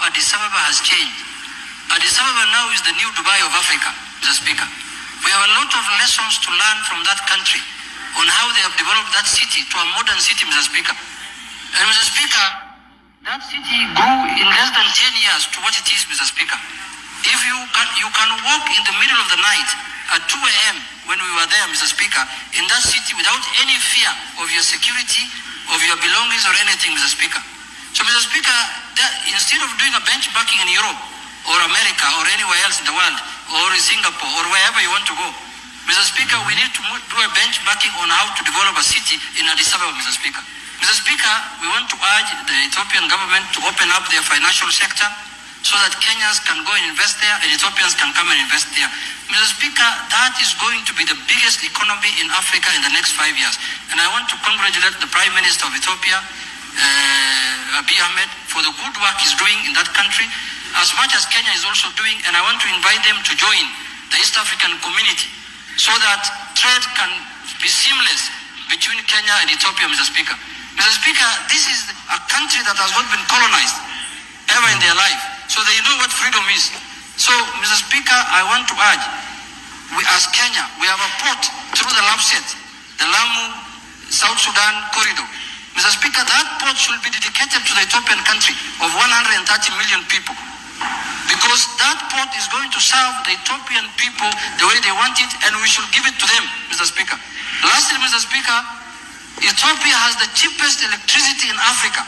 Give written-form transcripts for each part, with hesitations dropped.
Addis Ababa has changed. Addis Ababa now is the new Dubai of Africa, Mr. Speaker. We have a lot of lessons to learn from that country on how they have developed that city to a modern city, Mr. Speaker. And Mr. Speaker, that city grew in less than 10 years to what it is, Mr. Speaker. If you can walk in the middle of the night at 2 a.m. when we were there, Mr. Speaker, in that city without any fear of your security, of your belongings or anything, Mr. Speaker. So, Mr. Speaker, instead of doing a benchmarking in Europe or America or anywhere else in the world or in Singapore or wherever you want to go, Mr. Speaker, we need to do a benchmarking on how to develop a city in Addis Ababa, Mr. Speaker. Mr. Speaker, we want to urge the Ethiopian government to open up their financial sector so that Kenyans can go and invest there and Ethiopians can come and invest there. Mr. Speaker, that is going to be the biggest economy in Africa in the next 5 years. And I want to congratulate the Prime Minister of Ethiopia, Abiy Ahmed, for the good work he's doing in that country, as much as Kenya is also doing. And I want to invite them to join the East African community so that trade can be seamless between Kenya and Ethiopia, Mr. Speaker. Mr. Speaker, this is a country that has not been colonized ever in their life. So they know what freedom is. So, Mr. Speaker, I want to urge, we as Kenya, we have a port through the Lapset, the Lamu-South Sudan corridor. Mr. Speaker, that port should be dedicated to the Ethiopian country of 130 million people. Because that port is going to serve the Ethiopian people the way they want it, and we should give it to them, Mr. Speaker. Lastly, Mr. Speaker, Ethiopia has the cheapest electricity in Africa,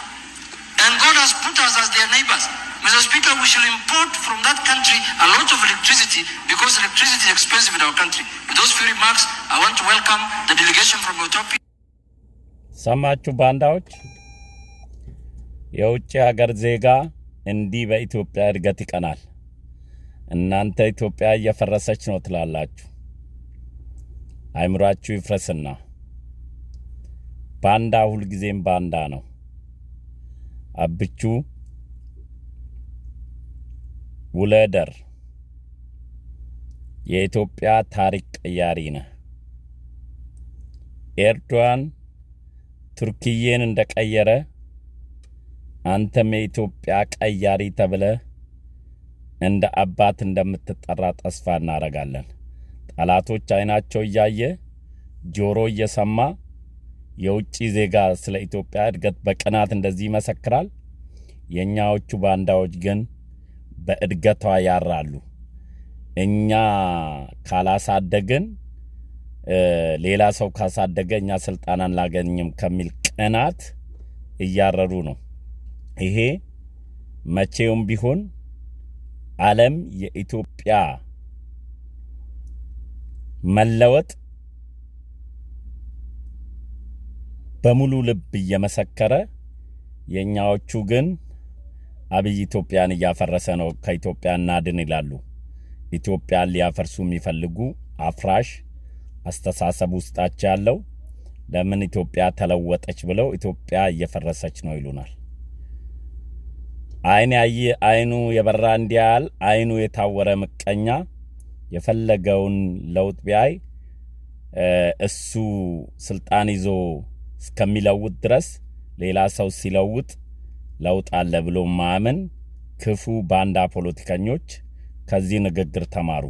and God has put us as their neighbors. Mr. Speaker, we should import from that country a lot of electricity because electricity is expensive in our country. With those few remarks, I want to welcome the delegation from Ethiopia. ሰማችሁ ባንዳዎች? የውጭ ሀገር ዜጋ እንዲህ በኢትዮጵያ እድገት ይቀናል። እናንተ ኢትዮጵያ እየፈረሰች ነው ትላላችሁ። አይምራችሁ ይፍረስና ባንዳ ሁሉ ጊዜም ባንዳ ነው። አብቹ ውለደር የኢትዮጵያ ታሪክ ቀያሪ ነው። ኤርዶዋን ቱርኪዬን እንደቀየረ አንተም የኢትዮጵያ ቀያሪ ተብለ እንደ አባት እንደምትጠራ ተስፋ እናረጋለን። ጠላቶች አይናቸው ያየ ጆሮ እየሰማ የውጭ ዜጋ ስለ ኢትዮጵያ እድገት በቀናት እንደዚህ መሰክራል። የኛዎቹ ባንዳዎች ግን በእድገቷ ያራሉ። እኛ ካላሳደግን ሌላ ሰው ካሳደገ እኛ ስልጣናን ላገኝም ከሚል ቀናት እያረሩ ነው። ይሄ መቼውም ቢሆን ዓለም የኢትዮጵያ መለወጥ በሙሉ ልብ እየመሰከረ የኛዎቹ ግን አብይ ኢትዮጵያን እያፈረሰ ነው፣ ከኢትዮጵያ እናድን ይላሉ። ኢትዮጵያን ሊያፈርሱ የሚፈልጉ አፍራሽ አስተሳሰብ ውስጣቸው ያለው ለምን ኢትዮጵያ ተለወጠች ብለው ኢትዮጵያ እየፈረሰች ነው ይሉናል። አይኑ የበራ እንዲያል አይኑ የታወረ ምቀኛ የፈለገውን ለውጥ ቢያይ እሱ ስልጣን ይዞ እስከሚለውጥ ድረስ ሌላ ሰው ሲለውጥ ለውጥ አለ ብሎ ማመን ክፉ ባንዳ ፖለቲከኞች ከዚህ ንግግር ተማሩ።